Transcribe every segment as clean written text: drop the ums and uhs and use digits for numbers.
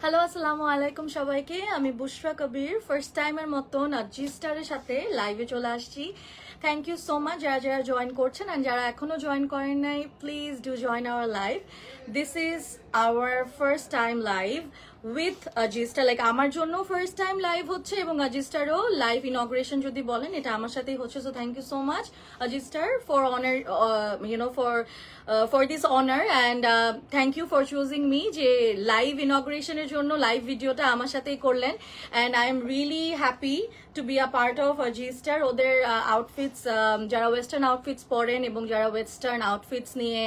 Hello আসসালামু আলাইকুম সবাইকে। আমি বুশরা কবির ফার্স্ট টাইমের মতন জি স্টারের সাথে লাইভে চলে আসছি। থ্যাংক ইউ সো মাচ যারা যারা জয়েন করছেন, আর যারা এখনো জয়েন করেন নাই please do join our live. This is our first time live with আজিস্টার। লাইক আমার জন্য ফার্স্ট টাইম লাইভ হচ্ছে এবং আজিস্টারও লাইভ ইনগ্রেশন যদি বলেন এটা আমার সাথেই হচ্ছে। So thank you so much আজিস্টার for honour, for this honor, and thank you for choosing me যে লাইভ ইনগ্রেশনের জন্য লাইভ ভিডিওটা আমার সাথেই করলেন। and I am really happy to be a part of G-Star। ওদের আউটফিটস, যারা ওয়েস্টার্ন আউটফিটস পরেন এবং যারা ওয়েস্টার্ন আউটফিটস নিয়ে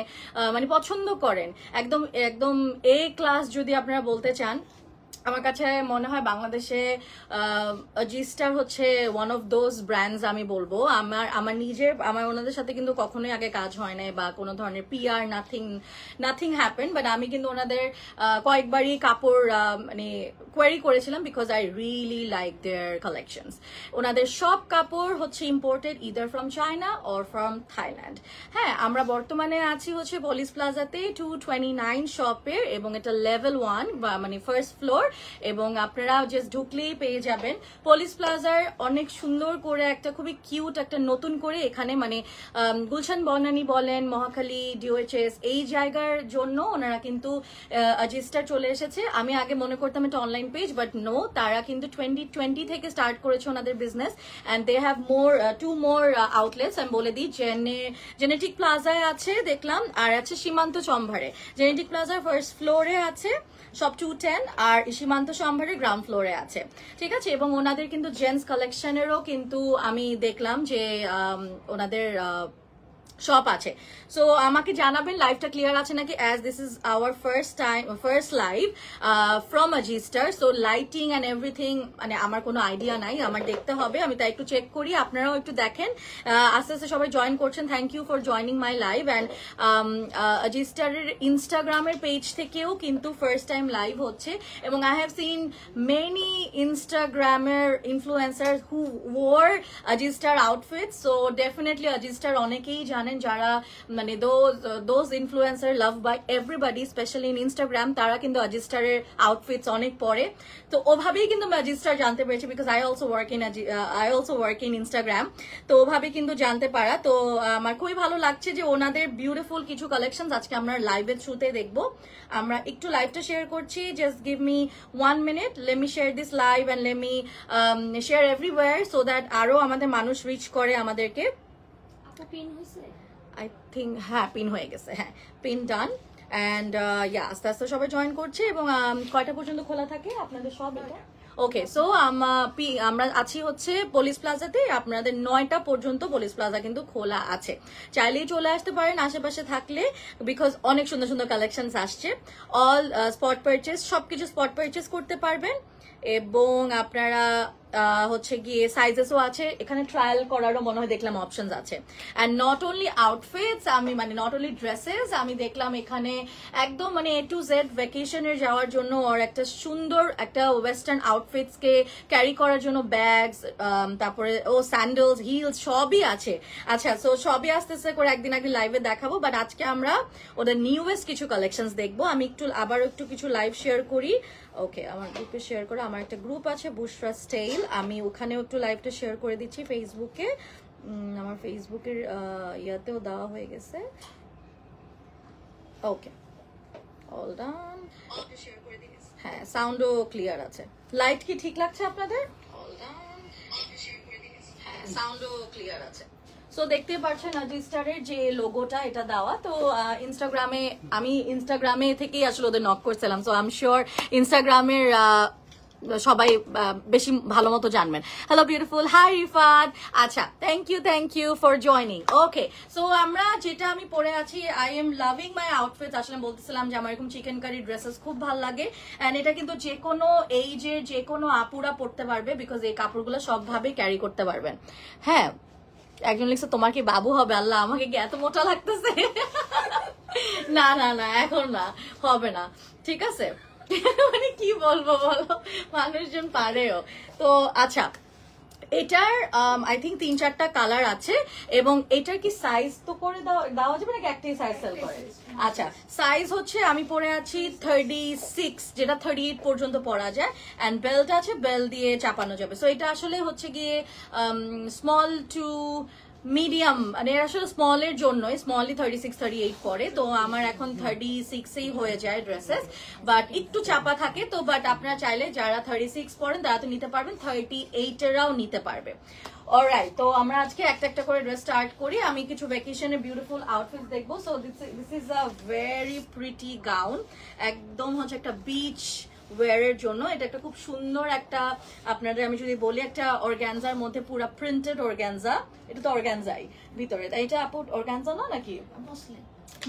মানে পছন্দ করেন, একদম একদম এ ক্লাস যদি আপনারা বলতে চান, আমার কাছে মনে হয় বাংলাদেশে জি-স্টার হচ্ছে ওয়ান অফ দোজ ব্র্যান্ডস। আমি বলবো আমার ওনাদের সাথে কিন্তু কখনোই আগে কাজ হয় নাই বা কোনো ধরনের পিআর নাথিং হ্যাপেন, বাট আমি কিন্তু ওনাদের কয়েকবারই কাপড় মানে কোয়ারি করেছিলাম because I really like their collections. ওনাদের সব কাপড় হচ্ছে imported either from China or from Thailand. হ্যাঁ, আমরা বর্তমানে আছি হচ্ছে পলিস প্লাজাতে 229 শপের, এবং এটা লেভেল 1 বা মানে ফার্স্ট ফ্লোর, এবং আপনারা জাস্ট ঢুকলেই পেয়ে যাবেন। পলিস প্লাজার অনেক সুন্দর করে একটা খুবই কিউট একটা নতুন করে এখানে মানে গুলশান বনানী বলেন, মহাখালী, ডিওএইচএস এই জায়গার জন্য ওনারা কিন্তু জি-স্টার চলে এসেছে। আমি আগে মনে করতাম এটা অনলাইন পেজ, বাট নো, তারা কিন্তু 2020 থেকে স্টার্ট করেছে ওনাদের business, and they have two more outlets. আমি বলে দিই, জেনেটিক প্লাজায় আছে দেখলাম, আর আছে সীমান্ত চম্ভারে। জেনেটিক প্লাজা ফার্স্ট ফ্লোরে আছে সব 210, আর সীমান্ত সম্ভারে গ্রাউন্ড ফ্লোরে আছে, ঠিক আছে। এবং ওনাদের কিন্তু জেন্টস কালেকশনেরও কিন্তু আমি দেখলাম যে ওনাদের শপ আছে। সো আমাকে জানাবেন লাইভটা ক্লিয়ার আছে নাকি, as this is our first live from G-Star. So lighting and everything মানে আমার কোনো আইডিয়া নাই, আমার দেখতে হবে, আমি তাই একটু চেক করি, আপনারাও একটু দেখেন। আস্তে আস্তে সবাই জয়েন করছেন, thank you for joining my live. And জি-স্টারের ইনস্টাগ্রামের পেজ থেকেও কিন্তু ফার্স্ট টাইম লাইভ হচ্ছে, এবং আই হ্যাভ সিন মেনি ইনস্টাগ্রামের influencer who wear G-Star outfit. So definitely G-Star অনেকেই জানেন, যারা মানে those influencer love by everybody, specially in Instagram, তারা কিন্তু জি-স্টারের আউটফিটস অনেক পরে। তো ওভাবেই কিন্তু জি-স্টার জানতে পেরেছি, because I also work in Instagram. তো ওভাবে কিন্তু জানতে পারা। তো আমার খুবই ভালো লাগছে যে ওনাদের বিউটিফুল কিছু কালেকশন আজকে আমরা লাইভের থ্রুতে দেখবো। আমরা একটু লাইভটা শেয়ার করছি, just give me 1 minute, let me share this live and let me share everywhere, so that আরো আমাদের মানুষ রিচ করে আমাদেরকে। আই থিঙ্ক হ্যাঁ, পিন হয়ে গেছে, হ্যাঁ পিন ডান। অ্যান্ড আস্তে আস্তে সবাই জয়েন করছে। এবং কয়টা পর্যন্ত খোলা থাকে আপনাদের সব এটা? ওকে, সো আমরা আছি হচ্ছে পলিস প্লাজাতে, আপনাদের 9টা পর্যন্ত পলিস প্লাজা কিন্তু খোলা আছে, চাইলেই চলে আসতে পারেন আশেপাশে থাকলে, বিকজ অনেক সুন্দর সুন্দর কালেকশনস আসছে। অল স্পট পারচেস, সবকিছু স্পট পারচেস করতে পারবেন, এবং আপনারা হচ্ছে গিয়ে সাইজেসও আছে এখানে, ট্রায়াল করারও মনে হয় দেখলাম অপশনস আছে। অ্যান্ড নট অনলি আউটফিটস, আমি মানে নট অনলি ড্রেসেস, আমি দেখলাম এখানে একদম মানে A to Z ভ্যাকেশনের যাওয়ার জন্য আর একটা সুন্দর একটা ওয়েস্টার্ন আউটফিটসকে ক্যারি করার জন্য ব্যাগস, তারপরে স্যান্ডেলস, হিলস সবই আছে। আচ্ছা, সো সবই আস্তে আস্তে করে একদিন লাইভে দেখাবো, বাট আজকে আমরা ওদের নিউয়েস্ট কিছু কালেকশনস দেখবো। আমি আবার একটু কিছু লাইভ শেয়ার করি। ওকে, আমার গ্রুপে শেয়ার করে, আমার একটা গ্রুপ আছে বুশরা স্টাইল, আমি ওখানেও একটু লাইভটা শেয়ার করে দিচ্ছি ফেসবুকে। আমার ফেসবুকের ইয়াতেও দেওয়া হয়ে গেছে। ওকে, অল ডান। হ্যাঁ, সাউন্ডও ক্লিয়ার আছে। লাইট কি ঠিক লাগছে আপনাদের? All done. হ্যাঁ, সাউন্ডও ক্লিয়ার আছে। সো দেখতে পাচ্ছেন জি-স্টারের যে লোগোটা এটা দেওয়া। তো আমি ইনস্টাগ্রামে থেকেই আসলে ওদের নক করছিলাম, সো আই এম শিওর ইনস্টাগ্রামের সবাই বেশি ভালো মতো জানবেন। Hello beautiful, hi Rifat. আচ্ছা, thank you for joining. Okay, so আমরা যেটা আমি পরে আছি, I am loving my outfit. আসলে বলতেছিলাম যে আমার এরকম চিকেন কারি ড্রেসেস খুব ভালো লাগে, অ্যান্ড এটা কিন্তু যে কোনো এইজের যে কোনো আপুরা পরতে পারবে, বিকজ এই কাপড়গুলো সবভাবে ক্যারি করতে পারবেন। হ্যাঁ, একজন লিখছে তোমার কি বাবু হবে? আল্লাহ, আমাকে কি এত মোটা লাগতেছে? না না না, এখন না, হবে না, ঠিক আছে। মানে কি বলবো বলো, মানুষজন পারেও। তো আচ্ছা, এটার আই থিঙ্ক 3-4টা কালার আছে এবং এটার কি সাইজ তো করে দেওয়া যাবে নাকি একটাই সাইজ সেল করে? আচ্ছা, সাইজ হচ্ছে আমি পরে আছি 36, যেটা 38 পর্যন্ত পরা যায়, অ্যান্ড বেল্ট আছে, বেল্ট দিয়ে চাপানো যাবে। সো এটা আসলে হচ্ছে গিয়ে স্মল টু মিডিয়াম, মানে আসলে স্মলের জন্যই, স্মলই 36-38 পরে, তো আমার এখন 36এই হয়ে যায় ড্রেসেস, বাট একটু চাপা থাকে তো। বাট আপনারা চাইলে যারা 36 পরেন তারা তো নিতে পারবেন, 38এরাও নিতে পারবে। অলরাইট, তো আমরা আজকে একটা একটা করে ড্রেস স্টার্ট করি। আমি কিছু ভ্যাকেশনের বিউটিফুল আউটফিট দেখবো। So this is a very pretty gown, একদম হচ্ছে একটা বিচ ওয়ারের জন্য। এটা একটা খুব সুন্দর একটা, আপনাদের আমি যদি বলি, একটা অর্গানজার মধ্যে পুরো প্রিন্টেড অর্গানজা। এটা তো অর্গানজাই ভিতরে, তাই এটা আপু অর্গানজা না নাকি?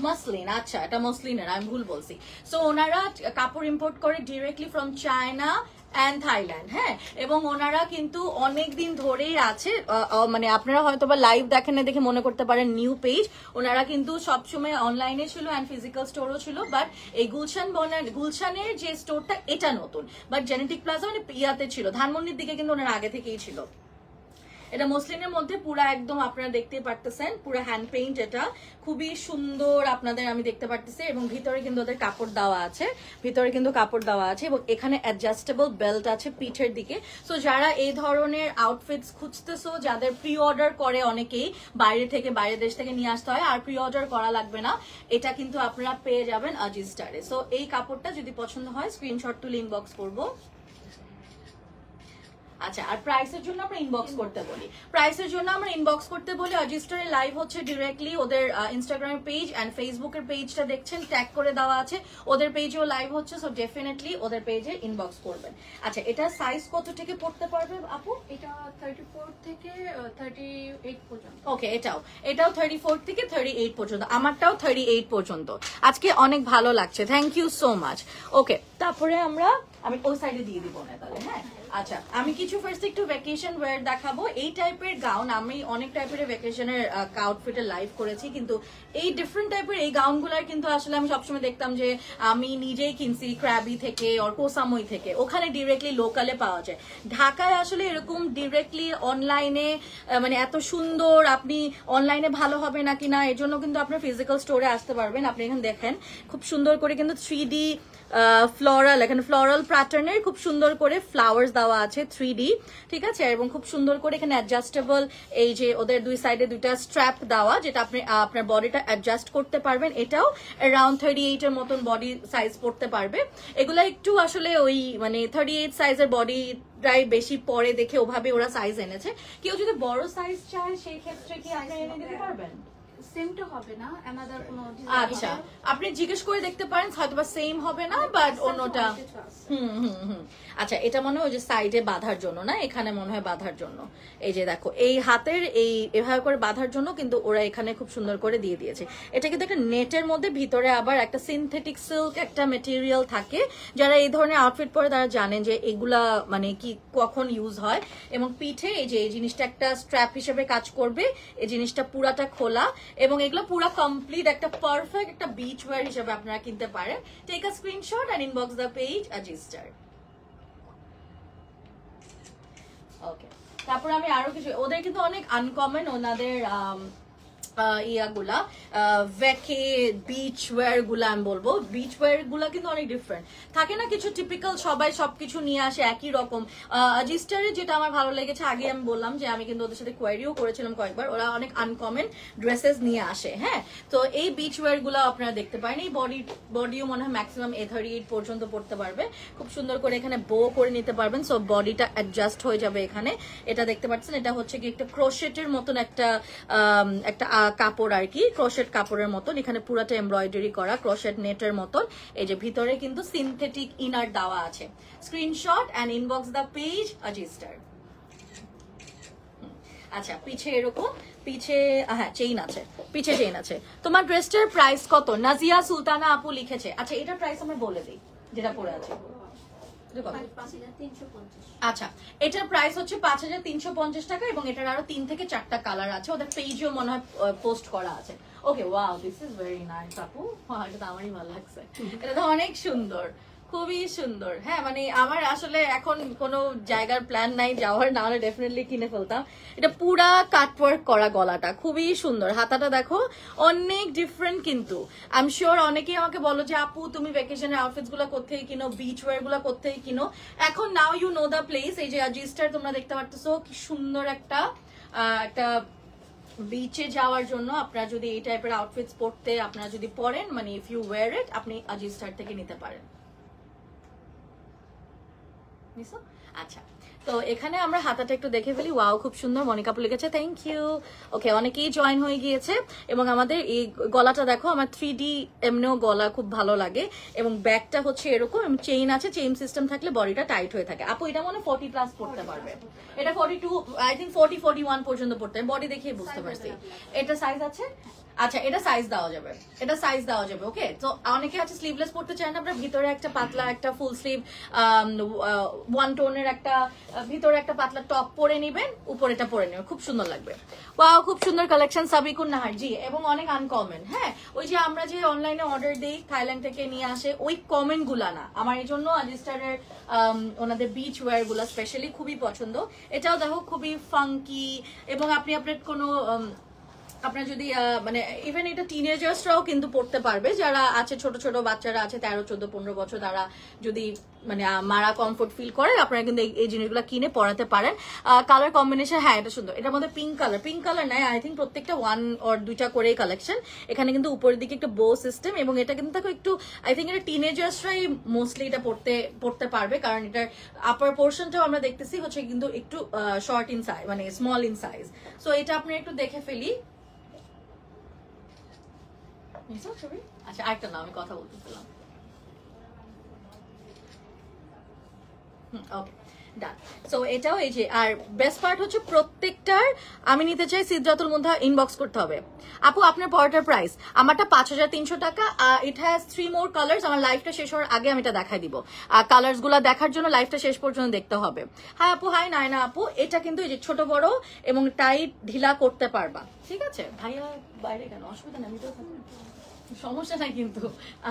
মসলিন। আচ্ছা, এটা মসলিনের, আমি ভুল বলছি। সো ওনারা কাপড় ইম্পোর্ট করে directly from China and Thailand, হ্যাঁ, এবং ওনারা কিন্তু অনেক দিন ধরেই আছে, মানে আপনারা হয়তো বা লাইভ দেখেন না দেখে মনে করতে পারেন নিউ পেজ। ওনারা কিন্তু সবসময় অনলাইনে ছিল অ্যান্ড ফিজিক্যাল স্টোরও ছিল, বাট এই গুলশানের যে স্টোরটা এটা নতুন, বাট জেনেটিক প্লাজা মানে ইয়াতে ছিল, ধানমন্ডির দিকে কিন্তু ওনারা আগে থেকেই ছিল। এটা মসলিনের মধ্যে পুরা একদম আপনারা দেখতে পারতেছেন, পুরো হ্যান্ড পেইন্ট, এটা খুবই সুন্দর আপনাদের আমি দেখতে পারতেছি। এবং ভিতরে কিন্তু ওদের কাপড় দেওয়া আছে, ভিতরে কিন্তু কাপড় দেওয়া আছে, এবং এখানে অ্যাডজাস্টেবল বেল্ট আছে পিঠের দিকে। সো যারা এই ধরনের আউটফিটস খুঁজতেছো, যাদের প্রি অর্ডার করে অনেকেই, বাইরের দেশ থেকে নিয়ে আসতে হয়, আর প্রি অর্ডার করা লাগবে না, এটা কিন্তু আপনারা পেয়ে যাবেন আজিজ স্টারে। সো এই কাপড়টা যদি পছন্দ হয় স্ক্রিনশট তুলে ইনবক্স করবো। আচ্ছা, আর প্রাইসের জন্য আমরা ইনবক্স করতে বলি, অজিস্টারে লাইভ হচ্ছে ডিরেক্টলি ওদের ইনস্টাগ্রামের পেজ এন্ড ফেসবুকের পেজটা দেখছেন, ট্যাগ করে দেওয়া আছে, ওদের পেজেও লাইভ হচ্ছে। সো ডেফিনেটলি ওদের পেজে ইনবক্স করবেন। আচ্ছা, এটা সাইজ কত থেকে পড়তে পারবে আপু? এটা 34 থেকে 38 পর্যন্ত। ওকে, এটাও 34 থেকে 38 পর্যন্ত, আমারটাও 38 পর্যন্ত। আজকে অনেক ভালো লাগছে, থ্যাংক ইউ সো মাচ। ওকে, তারপরে আমি ওই সাইডে দিয়ে দিব না তাহলে, হ্যাঁ। আচ্ছা, আমি কিছু ফার্স্ট একটু ভ্যাকেশন ওয়্যার দেখাবো। এই টাইপের গাউন আমি অনেক টাইপের ভ্যাকেশনের আউটফিটে লাইভ করেছি, কিন্তু এই ডিফারেন্ট টাইপের এই গাউনগুলার কিন্তু আসলে আমি সবসময় দেখতাম যে আমি নিজেই কিনছি ক্র্যাবি থেকে আর কোসামই থেকে, ওখানে ডিরেক্টলি লোকালে পাওয়া যায়। ঢাকায় আসলে এরকম ডিরেক্টলি অনলাইনে মানে এত সুন্দর, আপনি অনলাইনে ভালো হবে নাকি না, এর জন্য কিন্তু আপনার ফিজিক্যাল স্টোরে আসতে পারবেন। আপনি এখানে দেখেন খুব সুন্দর করে কিন্তু 3D ফ্লোরাল, এখানে ফ্লোরাল প্যাটার্নের খুব সুন্দর করে ফ্লাওয়ার্স দেওয়া আছে 3D, ঠিক আছে, এবং খুব সুন্দর করে এখানে অ্যাডজাস্টেবল, এই যে ওদের দুই সাইডে দুইটা স্ট্র্যাপ দেওয়া, যেটা আপনি আপনার বডিটা অ্যাডজাস্ট করতে পারবেন। এটাও অ্যারাউন্ড 38 এর মতন বডি সাইজ পড়তে পারবে। এগুলা একটু আসলে ওই মানে 38 সাইজের বডিটাই বেশি পরে দেখে ওভাবে ওরা সাইজ এনেছে। কেউ যদি বড় সাইজ চায় সেই ক্ষেত্রে কি আপনি এনে দিতে পারবেন? সেমটা হবে না, আলাদা কোনো। আচ্ছা, আপনি জিজ্ঞেস করে দেখতে পারেন, হয়তোবা সেম হবে না, বাট অন্যটা। আচ্ছা, এটা মনে হয় ওই যে সাইডে বাঁধার জন্য না, এখানে মনে হয় বাঁধার জন্য। এই যে দেখো, এই হাতের এই এভাবে করে বাঁধার জন্য কিন্তু ওরা এখানে খুব সুন্দর করে দিয়ে দিয়েছে। এটা কিন্তু একটা নেটের মধ্যে, ভিতরে আবার একটা সিনথেটিক সিল্ক একটা মেটেরিয়াল থাকে। যারা এই ধরনের আউটফিট পরে তারা জানেন যে এগুলা মানে কি কখন ইউজ হয়। এবং পিঠে এই যে এই জিনিসটা একটা স্ট্র্যাপ হিসেবে কাজ করবে, এই জিনিসটা পুরাটা খোলা, এবং এগুলো পুরো কমপ্লিট একটা পারফেক্ট একটা বিচ ওয়্যার হিসেবে আপনারা কিনতে পারেন। Take a screenshot and inbox the page Aziz স্টার। ওকে, তারপর আমি আরো কিছু, ওদের কিন্তু অনেক আনকমন ওনাদের ইয়াগুলা ভ্যাকে বিচ ওয়্যার গুলা, আমি বলবো বিচ ওয়্যার গুলা কিন্তু অনেক ডিফারেন্ট থাকে না, কিছু টিপিক্যাল সবাই সবকিছু নিয়ে আসে একই রকম। আজিস্টারে যেটা আমার ভালো লেগেছে, আগে আমি বললাম যে আমি কিন্তু ওদের সাথে কোয়ারিও করেছিলাম কয়েকবার, ওরা অনেক আনকমন ড্রেসেস নিয়ে আসে, হ্যাঁ। তো এই বিচ ওয়্যার গুলা আপনারা দেখতে পারেন। এই বডিও মনে হয় ম্যাক্সিমাম 38 পর্যন্ত পড়তে পারবে। খুব সুন্দর করে এখানে বো করে নিতে পারবেন, সো বডিটা অ্যাডজাস্ট হয়ে যাবে এখানে। এটা দেখতে পাচ্ছেন, এটা হচ্ছে কি একটা ক্রোশেটের মতন একটা কাপড় আর কি, ক্রোশেট কাপড়ের মতন, এখানে পুরাটা এমব্রয়ডারি করা ক্রোশেট নেটের মতন। এই যে ভিতরে কিন্তু সিনথেটিক ইনার দেওয়া আছে। Screenshot and inbox the page Aziz star. আচ্ছা, পিছে এরকম, পিছে হ্যাঁ চেইন আছে, পিছে চেইন আছে। তোমার ড্রেসটার প্রাইস কত? নাজিয়া সুলতানা আপু লিখেছে। আচ্ছা, এটার প্রাইস আমরা বলে দিই, যেটা পরে আছে। আচ্ছা, এটার প্রাইস হচ্ছে 5350 টাকা, এবং এটার আরো 3 থেকে 4টা কালার আছে, ওদের পেজেও মনে হয় পোস্ট করা আছে। Okay, wow, this is very nice আপু, এটা তো আমারই ভালো লাগছে, এটা তো অনেক সুন্দর। খুবই সুন্দর। হ্যাঁ মানে আমার আসলে এখন কোনো জায়গার প্ল্যান নাই যাওয়ার, না হলে ডেফিনেটলি কিনে ফেলতাম। এটা পুরা কাটওয়ার্ক করা গলাটা, খুবই সুন্দর। হাতাটা দেখো অনেক ডিফারেন্ট, কিন্তু আই এম শিওর অনেকেই আমাকে বলো যে আপু তুমি ভ্যাকেশনের আউটফিটস গুলো কোথায় কিনো, বিচ ওয়্যার গুলো কোথায় কিনো। এখন now you know the place. এই যে জিস্টার তোমরা দেখতে পারতেছো কি সুন্দর একটা বিচে যাওয়ার জন্য আপনারা যদি এই টাইপের আউটফিটস পরতে আপনারা যদি পরেন, মানে ইফ ইউ ওয়্যার ইট, আপনি জিস্টার থেকে নিতে পারেন। আচ্ছা, তো এখানে আমরা হাতাটা একটু দেখে ফেলি। ওয়াও খুব সুন্দর, মনিকা আপু লিখেছে থ্যাংক ইউ। ওকে, অনেকেই জয়েন হয়ে গিয়েছে। এবং আমাদের এই গলাটা দেখো, আমার 3D এমনিও গলা খুব ভালো লাগে। এবং ব্যাগটা হচ্ছে এরকম, চেইন আছে, চেইন সিস্টেম থাকলে বডিটা টাইট হয়ে থাকে। আপু এটা মনে 40+ পড়তে পারবে, এটা 42 আই থিঙ্ক 40-41 পর্যন্ত পড়তে হবে, বডি দেখে বুঝতে পারছি। এটা সাইজ আছে? আচ্ছা, এটা সাইজ দেওয়া যাবে, এটা সাইজ দেওয়া যাবে। ওকে, তো অনেকে আছে স্লিভলেস পড়তে চায় না, আপনার ভিতরে একটা পাতলা একটা ফুল স্লিভ ওয়ান টোনের একটা ভিতরে একটা পাতলা টপ পরে নিবেন, উপরেটা পরে নেবেন, খুব সুন্দর লাগবে। ওয়াও খুব সুন্দর কালেকশন সাবিকুন নাহার জি। এবং অনেক আনকমন। হ্যাঁ, ওই যে আমরা যে অনলাইনে অর্ডার দিই থাইল্যান্ড থেকে নিয়ে আসে ওই কমেন্ট গুলা না, আমার এই জন্য আজিস্টারের ওনাদের বিচ ওয়্যার গুলা স্পেশালি খুবই পছন্দ। এটাও দেখো খুবই ফাঙ্কি, এবং আপনি আপনার কোনো আপনার যদি মানে ইভেন এটা টিনেজার্সরাও কিন্তু পড়তে পারবে, যারা আছে ছোট ছোট বাচ্চারা আছে 13, 14, 15 বছর, তারা যদি মানে মারা কমফোর্ট ফিল করে আপনারা কিন্তু এই জিনিসগুলো কিনে পরাতে পারেন। কালার কম্বিনেশন, হ্যাঁ এটা সুন্দর। এটার মধ্যে পিঙ্ক কালার নাই, আই থিঙ্ক প্রত্যেকটা 1 or 2টা করে কালেকশন। এখানে কিন্তু উপরের দিকে একটা বো সিস্টেম, এবং এটা কিন্তু দেখো একটু আই থিঙ্ক এটা টিনেজার্সরাই মোস্টলি এটা পড়তে পারবে, কারণ এটার আপার পোর্শনটাও আমরা দেখতেছি হচ্ছে কিন্তু একটু শর্ট ইন সাইজ, মানে স্মল ইন সাইজ। সো এটা আপনি একটু দেখে ফেলি। আচ্ছা, আরেকটা না, আমি কথা বলতেছিলাম। ওকে ডান। সো এটাও এই যে, আর বেস্ট পার্ট হচ্ছে প্রত্যেকটার আমি নিতে চাই সিদ্ধাতুল মধ্যে ইনবক্স করতে হবে। আপু আপনার পরটার প্রাইস, আমারটা 5300 টাকা। It has 3 more colours. আমার লাইফটা শেষ হওয়ার আগে আমি এটা দেখাই দিব। কালার্স গুলা দেখার জন্য লাইফটা শেষ পর্যন্ত দেখতে হবে। হাই আপু, হাই নায়না আপু। এটা কিন্তু এই যে ছোট বড় এবং টাইট ঢিলা করতে পারবা, ঠিক আছে? ভাইয়া বাইরে কেন, অসুবিধা নেই, আমি তো থাকি, সমস্যা নাই কিন্তু।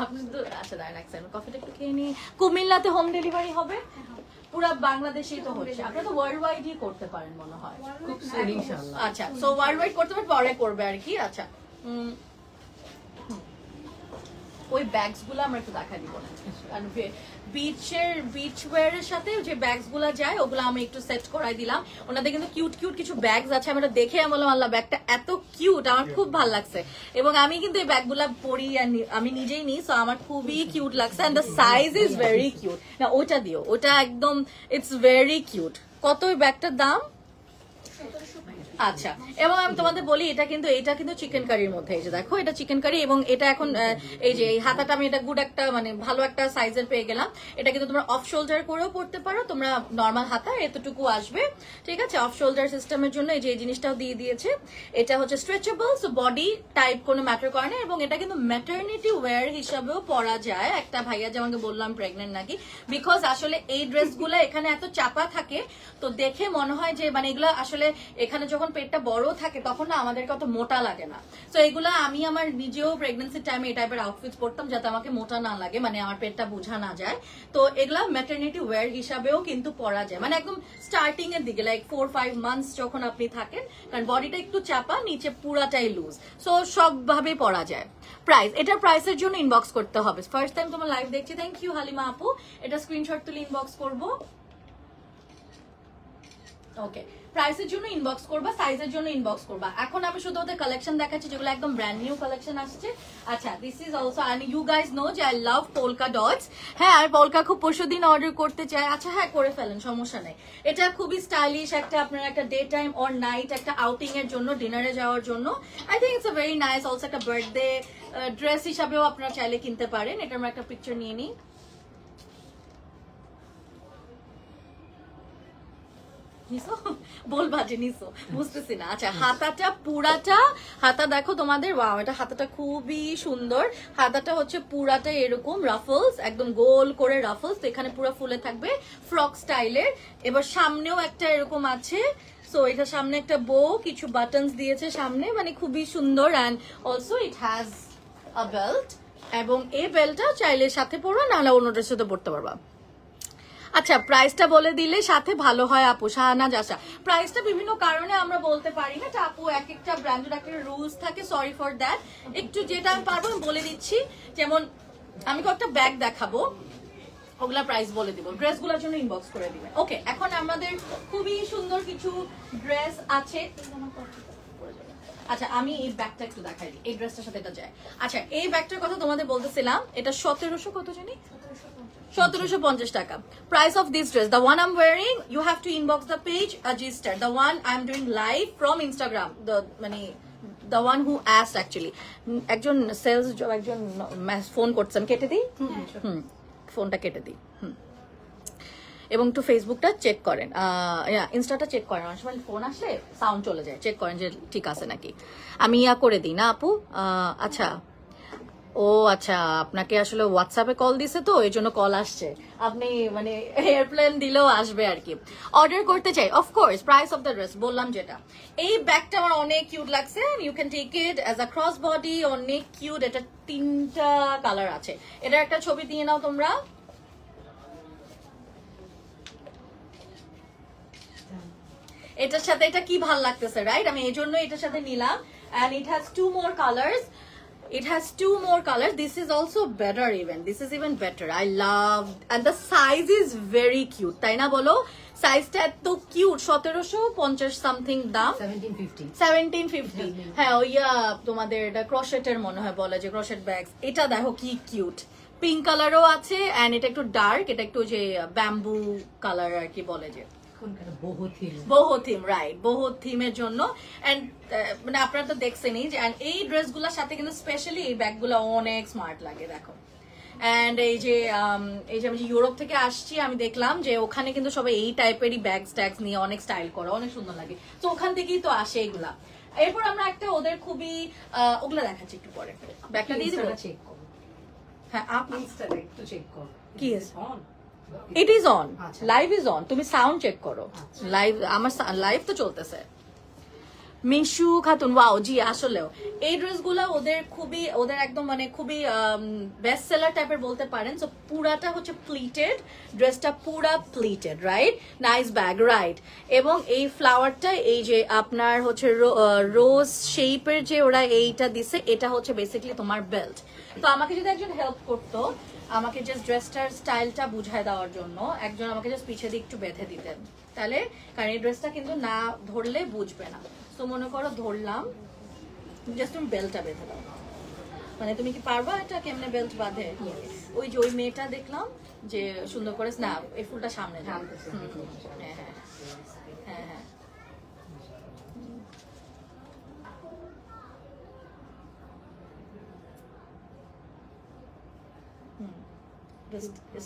আপনি তো আচ্ছা দাঁড়ান, কফিটা একটু খেয়ে নিই। কুমিল্লাতে হোম ডেলিভারি হবে, পুরা বাংলাদেশেই তো হচ্ছে। আপনারা তো ওয়ার্ল্ড ওয়াইডই করতে পারেন মনে হয়। খুব সুন্দর, ইনশাআল্লাহ। আচ্ছা, সো ওয়ার্ল্ড ওয়াইড করতে পারেন, পরে করবে আর কি। আচ্ছা, ওই ব্যাগস গুলো আমরা একটু দেখা দিব না, বিচ ওয়্যারের সাথে যে ব্যাগস গুলা যায় ওগুলো আমি একটু সেট করাই দিলাম। ওনাদের কিন্তু কিউট কিউট কিছু ব্যাগস আছে, আমি দেখে বললাম আল্লাহ ব্যাগটা এত কিউট, আমার খুব ভালো লাগছে। এবং আমি কিন্তু এই ব্যাগগুলা পরি, আমি নিজেই নিই, সো আমার খুবই কিউট লাগছে। And the size is very cute. না ওটা দিও, ওটা একদম ইটস ভেরি কিউট। কত ওই ব্যাগটার দাম? আচ্ছা, এবং আমি তোমাদের বলি এটা কিন্তু চিকেন কারির মধ্যে, এই যে দেখো এটা চিকেন কারি। এবং এটা এখন এই যে এই হাতাটা আমি এটা গুড একটা মানে ভালো একটা সাইজের পেয়ে গেলাম। এটা কিন্তু তোমরা অফ শোল্ডার করেও পড়তে পারো, তোমরা নর্মাল হাতা এতটুকু আসবে, ঠিক আছে? অফ শোল্ডার সিস্টেমের জন্য এই যে এই জিনিসটাও দিয়ে দিয়েছে। এটা হচ্ছে স্ট্রেচেবল, সো বডি টাইপ কোনো ম্যাটার করে না। এবং এটা কিন্তু ম্যাটারনিটি ওয়্যার হিসাবেও পরা যায়। একটা ভাইয়া যেমন বললাম প্রেগনেন্ট নাকি, বিকজ আসলে এই ড্রেসগুলো এখানে এত চাপা থাকে, তো দেখে মনে হয় যে মানে এগুলো আসলে এখানে যখন পেটটা বড় থাকে তখন না আমাদেরকে অত মোটা লাগে না। তো এগুলা আমি আমার নিজেও প্রেগনেন্সির টাইমে এই টাইপের আউটফিট পরতাম যাতে আমাকে মোটা না লাগে, মানে আমার পেটটা বোঝা না যায়। তো এগুলা ম্যাটারনিটি ওয়্যার হিসাবেও কিন্তু পরা যায়, মানে একদম স্টার্টিং এর দিকে লাইক 4-5 মান্থস যখন আপনি থাকেন, কারণ বডিটা একটু চাপা, নিচে পুরাটাই লুজ, সো সবভাবে পরা যায়। প্রাইস, এটার প্রাইসের জন্য ইনবক্স করতে হবে। ফার্স্ট টাইম তোমার লাইভ দেখছি, থ্যাংক ইউ হালিমা আপু। এটা স্ক্রিনশট তুলে ইনবক্স করবো। ওকে, প্রাইসের জন্য ইনবক্স করবা, সাইজের জন্য ইনবক্স করবা। এখন আমি শুধু ওদের কালেকশন দেখাচ্ছি যেগুলো একদম ব্র্যান্ড নিউ কালেকশন আসছে। আচ্ছা, this is also, and you guys know যে আই লাভ পোলকা ডটস। হ্যাঁ, আর পোলকা খুব পরশুদিন অর্ডার করতে চাই। আচ্ছা হ্যাঁ, করে ফেলেন, সমস্যা নেই। এটা খুবই স্টাইলিশ একটা, আপনার একটা ডে টাইম অর নাইট একটা আউটিং এর জন্য, ডিনারে যাওয়ার জন্য I think it's a very nice. Also একটা বার্থডে ড্রেস হিসাবেও আপনারা চাইলে কিনতে পারেন। এটার আমরা একটা পিকচার নিয়ে নিই। বলবা যে নিসো, বুঝতেছি না। আচ্ছা, হাতাটা পুরাটা হাতা দেখো তোমাদের, ওয়াও এটা হাতাটা খুবই সুন্দর। হাতাটা হচ্ছে পুরাটা এরকম রাফলস, একদম গোল করে রাফলস, এখানে পুরো ফুলে থাকবে ফ্রক স্টাইলের। এবার সামনেও একটা এরকম আছে, সো এটা সামনে একটা বো, কিছু বাটনস দিয়েছে সামনে, মানে খুবই সুন্দর। And also it has a belt, এবং এই বেলটা চাইলে সাথে পরবা, নাহলে অন্য ড্রেসের সাথে পরতে পারবা। আচ্ছা, প্রাইসটা বলে দিলে সাথে ভালো হয় আপু। শাহনাজ আশা, প্রাইসটা বিভিন্ন কারণে আমরা বলতে পারি না, এটা আপু এক একটা ব্র্যান্ডের একটা রুলস থাকে, সরি ফর দ্যাট। একটু যেটা আমি পারবো আমি বলে দিচ্ছি, যেমন আমি কয়েকটা ব্যাগ দেখাবো, ওগুলা প্রাইস বলে দিব, ড্রেসগুলোর জন্য ইনবক্স করে দিবেন। ওকে, এখন আমাদের খুবই সুন্দর কিছু ড্রেস আছে। আচ্ছা, আমি এই ব্যাগটা একটু দেখাই দিই, এই ড্রেসটার সাথে এটা যায়। আচ্ছা, এই ব্যাগটার কথা তোমাদের বলতেছিলাম, এটা 1700 কত জানি, 1750 টাকা। Price of this dress, the one I'm wearing, you have to inbox the page Ajistar, the one I'm doing live from Instagram, the one who asked actually, একজন সেলস একজন ফোন করছেন, কেটে দিই, ফোনটা কেটে দিই। এবং একটু ফেসবুকটা চেক করেন, ইনস্টাটা চেক করেন, অনেক সময় ফোন আসলে সাউন্ড চলে যায়, চেক করেন যে ঠিক আছে নাকি। আমি করে দিই না আপু। আচ্ছা, ও আচ্ছা, আপনাকে আসলে হোয়াটসঅ্যাপে কল দিছে তো এই জন্য কল আসছে, আপনি মানে এয়ারপ্লেন দিলেও আসবে আর কি। অর্ডার করতে চাই, of course. Price of the dress বললাম যেটা, এই ব্যাগটা আমার অনেক কিউট লাগছে, you can take it as a cross body, অনেক কিউট। এটা 3টা কালার আছে, এটার একটা ছবি দিয়ে নাও তোমরা। এটার সাথে এটা কি ভাল লাগতেছে, রাইট? আমি এই জন্য এটার সাথে নিলাম। and it has 2 more colors. It has 2 more colors. This is also better even. This is even better. I love, and the size is very cute. তাই না বলো? সাইজটা এত কিউট। 1750 সামথিং দাম, 1750। হ্যাঁ, ওইয়া তোমাদের এটা ক্রোশেটের মনে হয় বলে, যে ক্রোশেট ব্যাগস। এটা দেখো কি কিউট, পিঙ্ক কালারও আছে, এন্ড এটা একটু ডার্ক, এটা একটু যে ব্যাম্বু কালার আর কি বলে, যে বহু থিম, রাইট, বহু থিমের জন্য। এন্ড মানে আপনারা তো দেখছেনই যে এই ড্রেসগুলোর সাথে কিন্তু স্পেশালি এই ব্যাগগুলো অনেক স্মার্ট লাগে, দেখো। এন্ড এই যে আমি ইউরোপ থেকে আসছি, আমি দেখলাম যে ওখানে কিন্তু সবাই এই টাইপেরই ব্যাগস ট্যাগস নিয়ে অনেক স্টাইল করে, অনেক সুন্দর লাগে। তো ওখান থেকেই তো আসে এগুলা। এরপর আমরা একটা ওদের খুবই ওগুলা দেখাচ্ছি একটু পরে। ব্যাগটা দিয়ে দিবো? হ্যাঁ, আপনি একটু চেক করো কি it is on, live is on, তুমি সাউন্ড চেক করো। লাইভ, আমার লাইভ তো চলতেছে। মিশু খাতুন, ওয়াও, জি আসলেও এই ড্রেসগুলো ওদের একদম মানে খুবই বেস্ট সেলার টাইপের বলতে পারেন। সো পুরাটা হচ্ছে প্লিটেড, ড্রেসটা পুরা pleated, right, nice bag, right. এবং এই ফ্লাওয়ারটা এই যে আপনার হচ্ছে রোজ শেপের যে ওরা এইটা দিছে, এটা হচ্ছে বেসিক্যালি তোমার বেল্ট। তো আমাকে যদি একজন হেল্প করতো, আমাকে জাস্ট ড্রেসটার স্টাইলটা বুঝায় দেওয়ার জন্য একজন আমাকে জাস্ট পিছিয়ে দিয়ে একটু বেঁধে দিতেন, তাহলে, কারণ এই ড্রেসটা কিন্তু না ধরলে বুঝবে না। তো মনে করো ধরলাম, জাস্ট তুমি বেল্টটা বেঁধে দাও। মানে তুমি কি পারবা এটা কেমনে বেল্ট বাঁধে? ওই যে ওই মেয়েটা দেখলাম যে সুন্দর করে, না এই ফুলটা সামনে যাও। হ্যাঁ হ্যাঁ হ্যাঁ হ্যাঁ,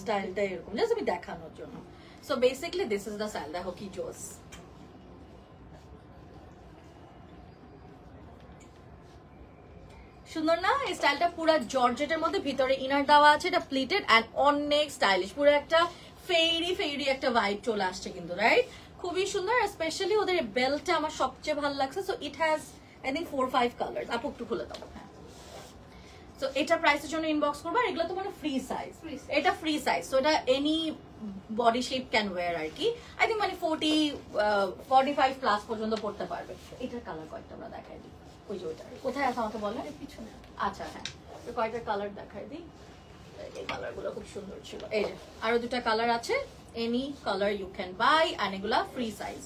স্টাইলটা এরকম, জাস্ট আমি দেখানোর জন্য। So basically this is the style, দেখো কি জোস। সুন্দর না এই স্টাইলটা? পুরো জর্জেটের মধ্যে ভিতরে ইনার দেওয়া আছে, এটা প্লিটেড এন্ড অনেক স্টাইলিশ, পুরো একটা ফেরি একটা ভাইব চলে আসছে কিন্তু, রাইট? খুবই সুন্দর। স্পেশালি ওদের বেল্টটা আমার সবচেয়ে ভালো লাগছে। So it has I think 4-5 colours. আপু একটু খুলে দাও। হ্যাঁ, তো এটা প্রাইসের জন্য ইনবক্স করবা। এগুলো তো মানে ফ্রি সাইজ, এটা ফ্রি সাইজ। সো এটা any body shape can wear আর কি। আই থিঙ্ক মানে 45 প্লাস পর্যন্ত পড়তে পারবে। এটার কালার কয়েকটা আমরা দেখাই দিই। ওই যে ওইটা কোথায় আছে আমাকে বলো, পিছনে। আচ্ছা হ্যাঁ, কয়েকটা কালার দেখাই দিই। এই কালার গুলো খুব সুন্দর ছিল। এই যে আরো 2টা কালার আছে, any colour you can buy, and এগুলা ফ্রি সাইজ।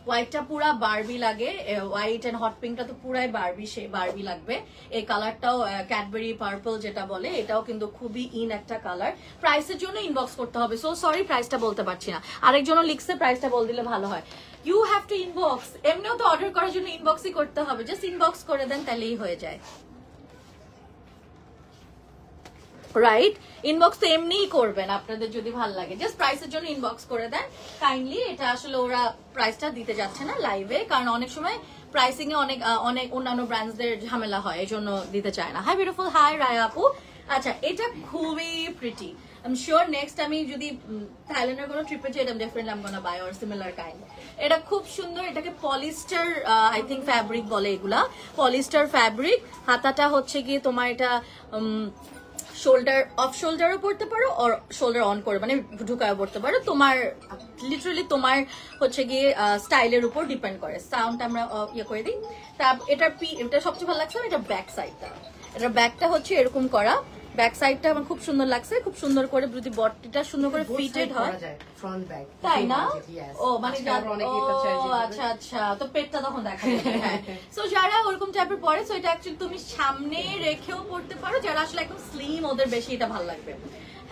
হোয়াইটটা পুরা বারবি লাগে, হোয়াইট এন্ড হট পিঙ্কটা তো পুরাই বারবি লাগবে। এই কালারটাও ক্যাডবেরি পার্পল যেটা বলে, এটাও কিন্তু খুবই ইন একটা কালার। প্রাইসের জন্য ইনবক্স করতে হবে। সো সরি, প্রাইসটা বলতে পারছি না। আরেকজনও লিখছে, প্রাইসটা বল দিলে ভালো হয়। You have to inbox. এমনিও তো অর্ডার করার জন্য ইনবক্সই করতে হবে, জাস্ট ইনবক্স করে দেন, তাহলেই হয়ে যায়, রাইট? ইনবক্স তো এমনিই করবেন আপনাদের যদি ভালো লাগে, জাস্ট প্রাইসের জন্য ইনবক্স করে দেন কাইন্ডলি। এটা আসলে ওরা প্রাইসটা দিতে যাচ্ছে না লাইভে, কারণ অনেক সময় প্রাইসিং এ অনেক অন্যান্য ব্র্যান্ডসদের ঝামেলা হয়, এই জন্য দিতে চায় না। হাই বিউটিফুল, হাই রায়া আপু, আচ্ছা এটা খুবই pretty. I am sure next আমি যদি থাইল্যান্ডের কোনো ট্রিপে যাই আমি definitely I am gonna buy or similar kind. এটা খুব সুন্দর, এটাকে পলিস্টার আই থিঙ্ক ফ্যাব্রিক বলে, এগুলা পলিস্টার ফ্যাব্রিক। হাতাটা হচ্ছে গিয়ে তোমার এটা শোল্ডার অফ শোল্ডারও পড়তে পারো আর শোল্ডার অন করে মানে ঢুকায়ও পড়তে পারো, তোমার লিটারালি তোমার হচ্ছে গিয়ে স্টাইলের উপর ডিপেন্ড করে। সাউন্ড আমরা ইয়ে করে দিই। তা এটা সবচেয়ে ভালো লাগছে এটা ব্যাক সাইডটা, এটার ব্যাকটা হচ্ছে এরকম করা, ব্যাক সাইডটা আমার খুব সুন্দর লাগছে, খুব সুন্দর করে যদি বডিটা সুন্দর করে ফিটেড হয় তাই না? ও মানে আচ্ছা আচ্ছা, তো পেটটা তখন দেখা যাবে। হ্যাঁ, সো যারা ওরকম টাইপের পরে সো এটা অ্যাকচুয়ালি তুমি সামনে রেখেও পড়তে পারো, যারা আসলে একদম স্লিম ওদের বেশি এটা ভালো লাগবে।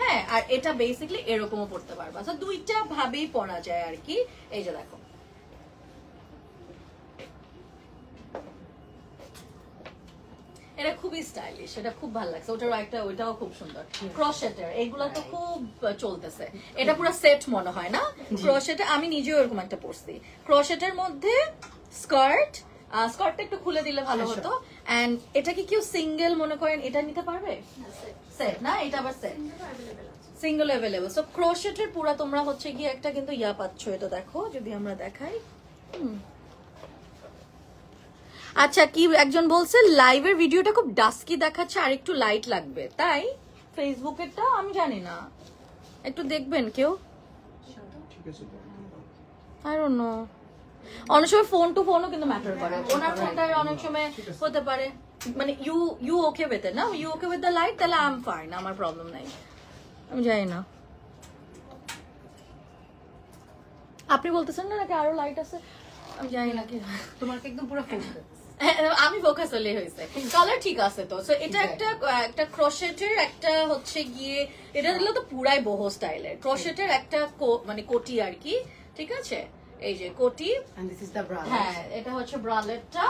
হ্যাঁ, আর এটা বেসিক্যালি এরকমও পড়তে পারবা, তো দুইটা ভাবেই পরা যায় আর কি। এই যে দেখো এটা খুবই স্টাইলিশ, এটা খুব ভালো লাগছে। ওইটাও খুব সুন্দর। ক্রোশেটের এগুলা তো খুব চলতেছে, এটা পুরো সেট মনে হয় না? ক্রোশেটে আমি নিজেও এরকম একটা পরছি। ক্রোশেটের মধ্যে স্কার্টটা একটু খুলে দিলে ভালো হতো। এন্ড এটা কি কেউ সিঙ্গেল মনে করেন এটা নিতে পারবে? সেট না, এটা আবার সেট সিঙ্গেল অ্যাভেলেবল। সো ক্রোশেটের পুরা তোমরা হচ্ছে গিয়ে একটা কিন্তু ইয়া পাচ্ছ। এটা দেখো যদি আমরা দেখাই। আচ্ছা, কি একজন বলছে লাইভের ভিডিওটা খুব ডাস্কি দেখাচ্ছে, আর একটু লাইট লাগবে, তাই ফেসবুকেরটা আমি জানি না, একটু দেখবেন কেউ। আই ডোন্ট নো, অনেক সময় ফোন টু ফোনও কিন্তু ম্যাটার করে। ওনার ফোনটা অনেক সময় হতে পারে মানে ইউ ওকে উইথ ইট না, you okay with the light, তাহলে আই এম ফাইন, আমার প্রবলেম নাই। আমি জানি না আপনি বলতেছেন না নাকি আরো লাইট আছে, আমি জানি না কি তোমার একদম পুরো ফোকাস। আমি ফোকাস হলে হয়েছে, কালার ঠিক আছে তো। সো এটা একটা ক্রোশেটের একটা হচ্ছে গিয়ে এটা দিলে তো পুরাই boho স্টাইলের ক্রোশেটের একটা মানে কোটি আর কি, ঠিক আছে? এই যে কোটি, হ্যাঁ এটা হচ্ছে ব্রালেটটা,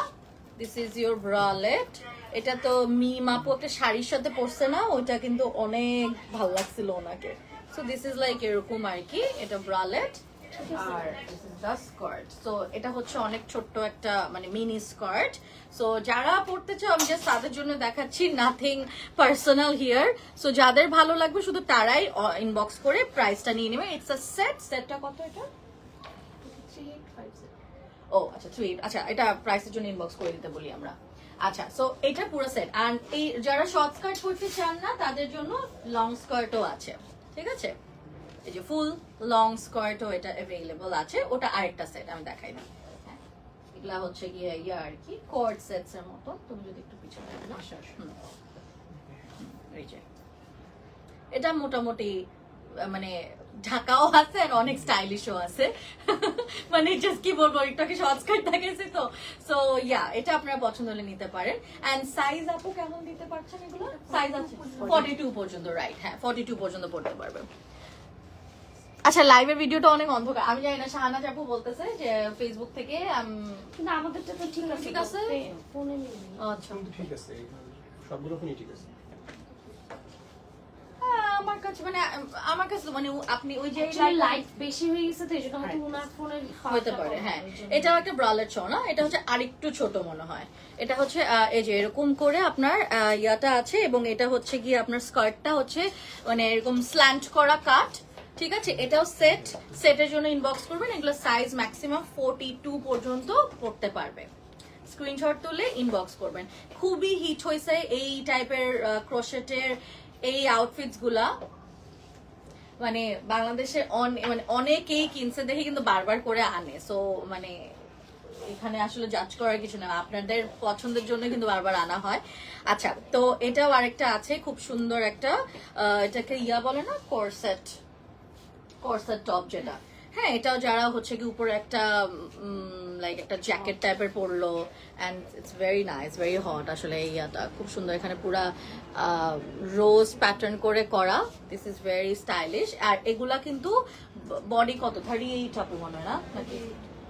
দিস ইজ ইউর ব্রালেট। এটা তো মিম আপু একটা শাড়ির সাথে পরছে না, ওইটা কিন্তু অনেক ভালো লাগছিল ওনাকে। সো দিস ইজ লাইক এরকম আর কি, এটা ব্রালেট। আর this is the skirt. So এটা হচ্ছে অনেক ছোট্ট একটা মানে মিনি স্কার্ট। সো যারা পড়তে চাও আমি জাস্ট তাদের জন্য দেখাচ্ছি, নাথিং পার্সোনাল হিয়ার। সো যাদের ভালো লাগবে শুধু তারাই ইনবক্স করে প্রাইসটা নিয়ে নেবে। It's a set. সেটটা কত এটা? ও আচ্ছা 3। আচ্ছা, এটা প্রাইসের জন্য ইনবক্স করে দিতে বলি আমরা। আচ্ছা, সো এটা পুরো সেট। আর এই যারা শর্ট স্কার্ট পরতে চান না তাদের জন্য লং স্কার্টও আছে, ঠিক আছে? এই যে ফুল লং স্কার্টও এটা অ্যাভেলেবল আছে, ওটা আরেকটা সেট আমি দেখাই না। হ্যাঁ, এগুলা হচ্ছে গিয়ে ইয়া আর কি কোট সেটস এর মতো। তুমি যদি একটু পিছনে এই যে এটা মোটামুটি মানে ঢাকাও আছে আর অনেক স্টাইলিশও আছে। মানে জাস্ট কি বলবো, একটাকে শর্ট স্কার্ট দেখাইছে তো। সো ইয়া, এটা আপনারা পছন্দ হলে নিতে পারেন। এন্ড সাইজ আপু কেমন দিতে পারছেন এগুলো? সাইজ আছে 42 পর্যন্ত, রাইট? হ্যাঁ 42 পর্যন্ত পড়তে পারবে। আচ্ছা, লাইভের ভিডিওটা অনেক অন্ধকার, আমি জানি না। শাহানা আপু বলতেছে যে ফেসবুক থেকে না আমাদেরটা তো ঠিক আছে, ঠিক আছে ফোনে আচ্ছা ঠিক আছে, সবগুলো ফোনই ঠিক আছে। আমার কাছে মানে মানে আপনি ওই যে লাইট বেশি হয়ে গেছে তো এজন্য হয়তো ওনার ফোনে হতে পারে। হ্যাঁ, এটাও একটা ব্রালেট ছ না, এটা হচ্ছে আরেকটু ছোট মনে হয়। এটা হচ্ছে এই যে এরকম করে আপনার ইয়াটা আছে, এবং এটা হচ্ছে গিয়ে আপনার স্কার্টটা হচ্ছে মানে এরকম স্ল্যান্ট করা কাট, ঠিক আছে? এটাও সেটের জন্য ইনবক্স করবেন। এগুলো সাইজ ম্যাক্সিমাম 42 পর্যন্ত পড়তে পারবে। স্ক্রিনশট তুলে ইনবক্স করবেন। খুবই হিট হয়েছে এই টাইপের ক্রোশেটের এই আউটফিটস গুলা, মানে বাংলাদেশে মানে অনেকেই কিনছে দেখে কিন্তু বারবার করে আনে। সো মানে এখানে আসলে জাজ করার কিছু না, আপনাদের পছন্দের জন্য কিন্তু বারবার আনা হয়। আচ্ছা, তো এটাও আরেকটা আছে খুব সুন্দর একটা, এটাকে ইয়া বলে না, কোরসেট টপ যেটা। হ্যাঁ, এটাও যারা হচ্ছে কি উপরে একটা লাইক একটা জ্যাকেট টাইপের পরলো, and it's very nice, very hot আসলে। এই ইয়াটা খুব সুন্দর, এখানে পুরা রোজ প্যাটার্ন করে করা। This is very stylish. আর এগুলা কিন্তু বডি কত 38 আপু মনে হয় না নাকি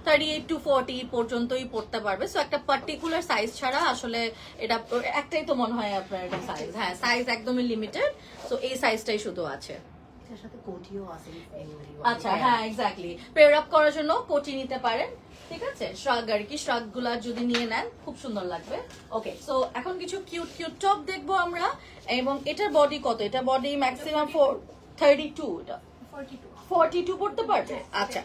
38 to 40 পর্যন্তই পড়তে পারবে। সো একটা পার্টিকুলার সাইজ ছাড়া আসলে এটা একটাই তো মনে হয় আপনার এটা সাইজ। হ্যাঁ, সাইজ একদমই লিমিটেড। সো এই সাইজটাই শুধু আছে। আচ্ছা, হ্যাঁ এক্স্যাক্টলি, পেয়ার আপ করার জন্য কোটি নিতে পারেন, ঠিক আছে? শ্রাগ আর কি, শ্রাগ গুলা যদি নিয়ে নেন খুব সুন্দর লাগবে। ওকে, সো এখন কিছু কিউট টপ দেখবো আমরা। এবং এটার বডি কত? এটা বডি ম্যাক্সিমাম 32, এটা 42 পড়তে পারবে। আচ্ছা,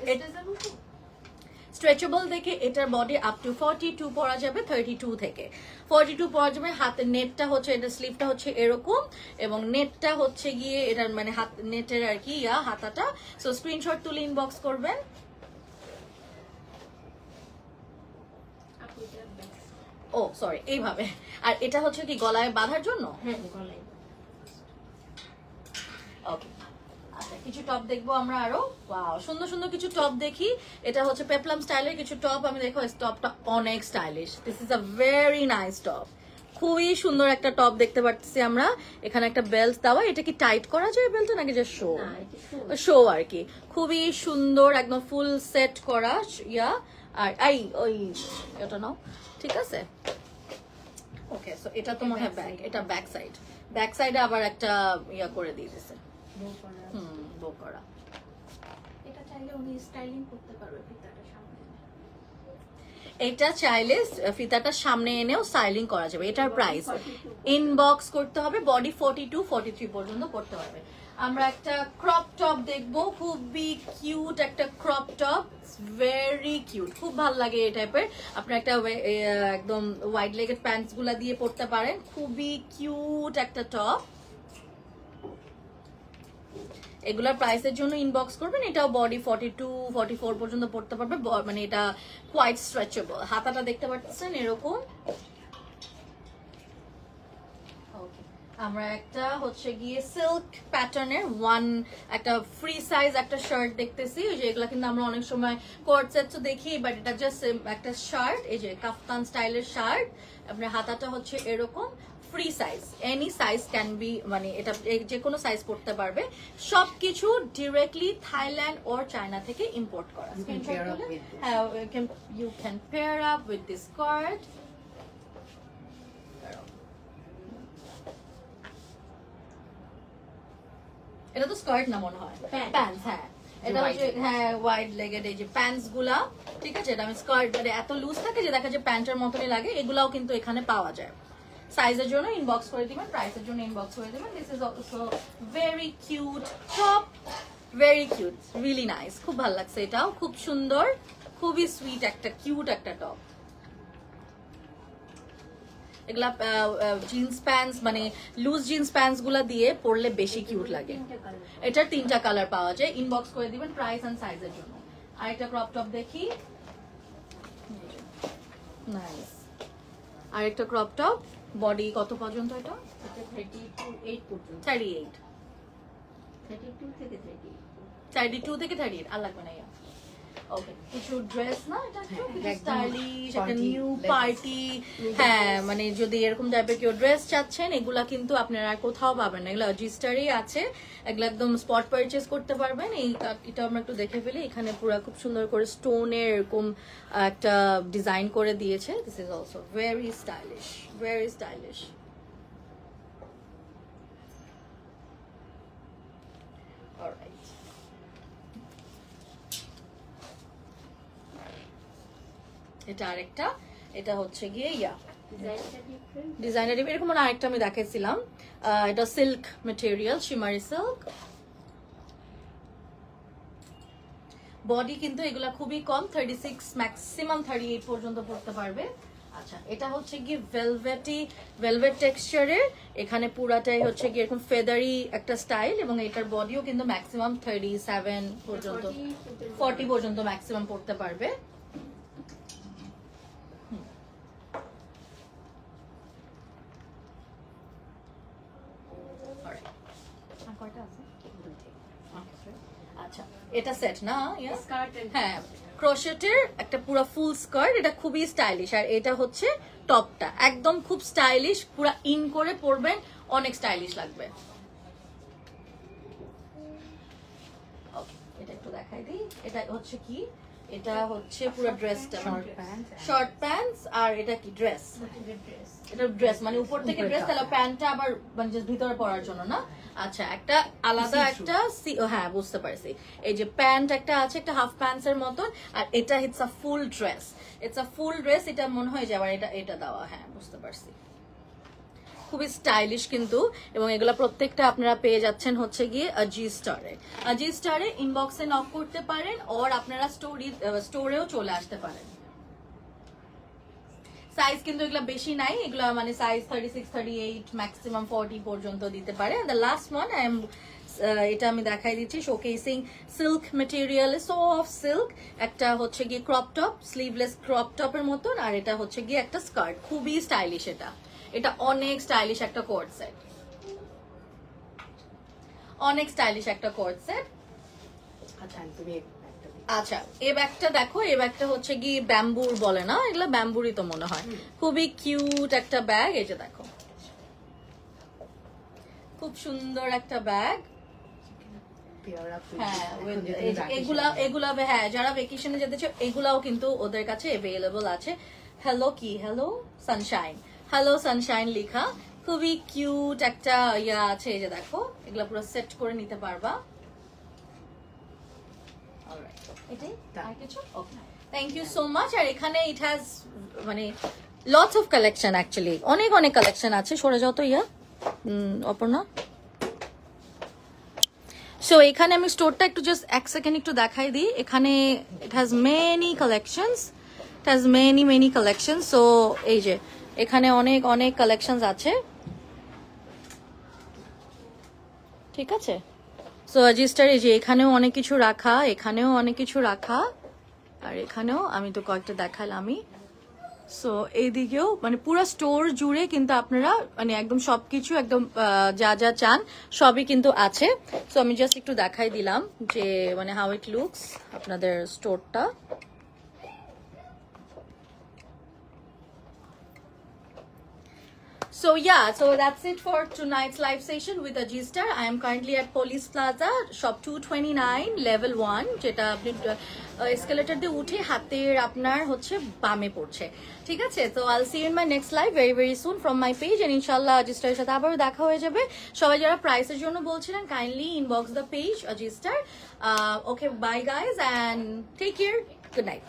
স্ট্রেচেবল দেখে এটার বডি আপ টু 42 পরা যাবে, 32 থেকে 42 পরা যাবে। হাতের নেটটা হচ্ছে, এটা স্লিভটা হচ্ছে এরকম, এবং নেটটা হচ্ছে গিয়ে এটার মানে হাত নেটের আর কি হাতাটা। সো স্ক্রিনশট তুলে ইনবক্স করবেন। ও সরি, এইভাবে। আর এটা হচ্ছে কি গলায় বাঁধার জন্য? হ্যাঁ, গলায়। ওকে, আচ্ছা কিছু টপ দেখবো আমরা আরো। ওয়াও, সুন্দর সুন্দর কিছু টপ দেখি। এটা হচ্ছে পেপলাম স্টাইলের কিছু টপ। আমি দেখো টপটা অনেক stylish. This is a very nice top. খুবই সুন্দর একটা টপ দেখতে পাচ্ছি আমরা। এখানে একটা বেল্ট দেওয়া। এটা কি টাইট করা যায় বেল্টটা নাকি যে শো? শো আর কি। খুবই সুন্দর, একদম ফুল সেট করা আর ওই এটা নাও, ঠিক আছে। ওকে, সো এটা তো মনে হয় ব্যাক, এটা ব্যাক সাইড। ব্যাক সাইডে আবার একটা করে দিয়ে দিয়েছে, বো করা। এটা চাইলে উনি স্টাইলিং করতে পারবে ফিতাটা সামনে। এটা চাইলে ফিতাটা সামনে এনেও স্টাইলিং করা যাবে। এটার প্রাইস ইনবক্স করতে হবে। বডি 42, 43 পর্যন্ত করতে হবে। আমরা একটা ক্রপ টপ দেখবো, খুবই কিউট একটা ক্রপ টপ, ভেরি কিউট, খুব ভালো লাগে এই টাইপের। আপনার একটা একদম ওয়াইড লেগেড প্যান্টস গুলা দিয়ে পরতে পারেন। খুবই কিউট একটা টপ। এগুলার প্রাইসের জন্য ইনবক্স করবেন। এটাও বডি 42, 44 পর্যন্ত পড়তে পারবে। মানে এটা কোয়াইট স্ট্রেচেবল। হাতাটা দেখতে পাচ্ছেন এরকম। আমরা একটা হচ্ছে গিয়ে সিল্ক প্যাটার্নের একটা ফ্রি সাইজ একটা শার্ট দেখতেছি। যে এগুলা কিন্তু আমরা অনেক সময় কোট সেটস দেখি, বাট এটা জাস্ট একটা শার্ট। এই যে কাফতান স্টাইলের শার্ট। আপনার হাতাটা হচ্ছে এরকম, free size, any size can be, মানে এটা যে কোনো সাইজ পড়তে পারবে। সবকিছু ডিরেক্টলি থাইল্যান্ড ওর চায়না থেকে ইম্পোর্ট করা। হ্যাঁ, you can pair up with this skirt. এটা তো স্কার্ট না মনে হয়, প্যান্টস। হ্যাঁ, এটা হচ্ছে হ্যাঁ ওয়াইড লেগেড। এই যে প্যান্টস গুলা, ঠিক আছে, এটা আমি স্কার্ট, মানে এত লুজ থাকে যে দেখা যায় প্যান্টের মতনই লাগে। এগুলাও কিন্তু এখানে পাওয়া যায়। সাইজের জন্য ইনবক্স করে দিবেন, প্রাইসের জন্য ইনবক্স করে দিবেন। This is also very cute top, very cute, really nice. খুব ভালো লাগছে, এটাও খুব সুন্দর, খুবই সুইট একটা কিউট একটা টপ। এগুলা জিন্স প্যান্টস, মানে লুজ জিন্স প্যান্টস গুলা দিয়ে পরলে বেশি কিউট লাগে। এটার 3টা কালার পাওয়া যায়। ইনবক্স করে দিবেন প্রাইস এন্ড সাইজের জন্য। আরেকটা ক্রপ টপ দেখি, নাইস। আরেকটা ক্রপ টপ, বডি কত পর্যন্ত? এটা 38 পর্যন্ত। 38, 32 থেকে 38। 32 থেকে 38 আর লাগবে না। ওকে, কিছু ড্রেস না, এটা স্টাইলিশ একটা নিউ পার্টি। হ্যাঁ, মানে যদি এরকম টাইপের কেউ ড্রেস চাচ্ছেন, এগুলা কিন্তু আপনারা আর কোথাও পাবেন না। এগুলো জিস্টারই আছে, এগুলো একদম স্পট পারচেজ করতে পারবেন। এই কাটকিটা আমরা একটু দেখে ফেলি। এখানে পুরো খুব সুন্দর করে স্টোনের এরকম একটা ডিজাইন করে দিয়েছে। This is also very stylish, very stylish. Alright, এটা আরেকটা, এটা হচ্ছে গিয়ে ডিজাইনার এরকম আরেকটা আমি দেখাইছিলাম। এটা সিল্ক ম্যাটেরিয়াল, শিমারি সিল্ক। বডি কিন্তু এগুলা খুবই কম, 36, ম্যাক্সিমাম 38 পর্যন্ত পড়তে পারবে। আচ্ছা, এটা হচ্ছে গিয়ে ভেলভেট টেক্সচারের। এখানে পুরাটাই হচ্ছে গিয়ে এরকম ফেদারি একটা স্টাইল, এবং এটার বডিও কিন্তু ম্যাক্সিমাম 37 পর্যন্ত, 40 পর্যন্ত ম্যাক্সিমাম পড়তে পারবে। আচ্ছা, এটা সেট না? হ্যাঁ, ক্রোশেটের একটা পুরো ফুল স্কার্ট। এটা খুবই স্টাইলিশ। আর এটা হচ্ছে টপটা, একদম খুব স্টাইলিশ, পুরো ইন করে পরবেন, অনেক স্টাইলিশ লাগবে। ওকে, এটা একটু দেখাই দিই। এটা হচ্ছে কি, এটা হচ্ছে পুরো ড্রেসটা, শর্ট প্যান্টস। আর এটা কি ড্রেস? এটা ড্রেস মানে উপর থেকে ড্রেস, তাহলে প্যান্টটা আবার মানে ভিতরে পরার জন্য না। আচ্ছা, একটা আলাদা একটা, হ্যাঁ বুঝতে পারছি। এই যে প্যান্ট একটা আছে, একটা হাফ প্যান্টস এর মতন। আর এটা it's a full dress, it's a full dress. এটা মনে হয় যে আবার এটা দেওয়া। হ্যাঁ, বুঝতে পারছি। খুবই স্টাইলিশ কিন্তু, এবং এগুলো প্রত্যেকটা আপনারা পেয়ে যাচ্ছেন হচ্ছে গিয়ে জি স্টারে। জি স্টারে ইনবক্সে নক করতে পারেন, ওর আপনারা স্টোরেও চলে আসতে পারেন। সাইজ কিন্তু এগুলো বেশি নাই, এগুলো মানে সাইজ 36, 38, ম্যাক্সিমাম 40 পর্যন্ত দিতে পারে। দ্য লাস্ট ওয়ান এটা আমি দেখাই দিচ্ছি, showcasing silk material, soft silk, একটা হচ্ছে গিয়ে ক্রপ টপ, স্লিভলেস ক্রপ টপের মতন, আর এটা হচ্ছে গিয়ে একটা স্কার্ট, খুবই স্টাইলিশ। এটা অনেক স্টাইলিশ একটা কোট সেট, অনেক স্টাইলিশ একটা কোট সেট। আচ্ছা তুমি আচ্ছা এই ব্যাগটা দেখো, এই ব্যাগটা হচ্ছে কি ব্যাম্বুর বলে না, এগুলো ব্যাম্বুরই তো মনে হয়। খুবই কিউট একটা ব্যাগ, এই যে দেখো খুব সুন্দর একটা ব্যাগ। হ্যাঁ এগুলা হ্যাঁ যারা ভেকেশনে যেতে চাও এগুলাও কিন্তু ওদের কাছে অ্যাভেলেবল আছে। হ্যালো কি হ্যালো সানশাইন, হ্যালো সানশাইন লেখা, খুবই কিউট একটা ইয়া আছে। এই যে দেখো এগুলা পুরো সেট করে নিতে পারবা। Thank you so much. আর এখানে ইট হ্যাজ মানে লটস অফ কালেকশন, অ্যাকচুয়ালি অনেক অনেক কালেকশন আছে। সরে যাও তো ইয়া অপর্ণা। সো এখানে আমি স্টোরটা একটু জাস্ট এক সেকেন্ড একটু দেখাই দিই। এখানে it has many collections, it has many collection. So এই যে এখানে অনেক অনেক কালেকশনস আছে, ঠিক আছে। সো রেজিস্টার এই যে এখানেও অনেক কিছু রাখা, এখানেও অনেক কিছু রাখা, আর এখানেও আমি তো কয়েকটা দেখালামই। সো এইদিকেও মানে পুরো স্টোর জুড়ে কিন্তু আপনারা মানে একদম সবকিছু একদম যা যা চান সবই কিন্তু আছে। সো আমি জাস্ট একটু দেখাই দিলাম যে মানে হাউ ইট লুকস আপনাদের স্টোরটা। So yeah, so that's it for tonight's live session with Ajistar. I am currently at Police Plaza, shop 229, level 1, যেটা আপনি এসকেলেটর দিয়ে উঠে হাতের আপনার হচ্ছে বামে পড়ছে, ঠিক আছে। তো I'll see you in my next live very soon from my page, and inshallah Ajistar's সাথে আবারও দেখা হয়ে যাবে। সবাই যারা প্রাইসের জন্য বলছিলেন kindly inbox the page Ajistar. Okay, bye guys and take care. Good night.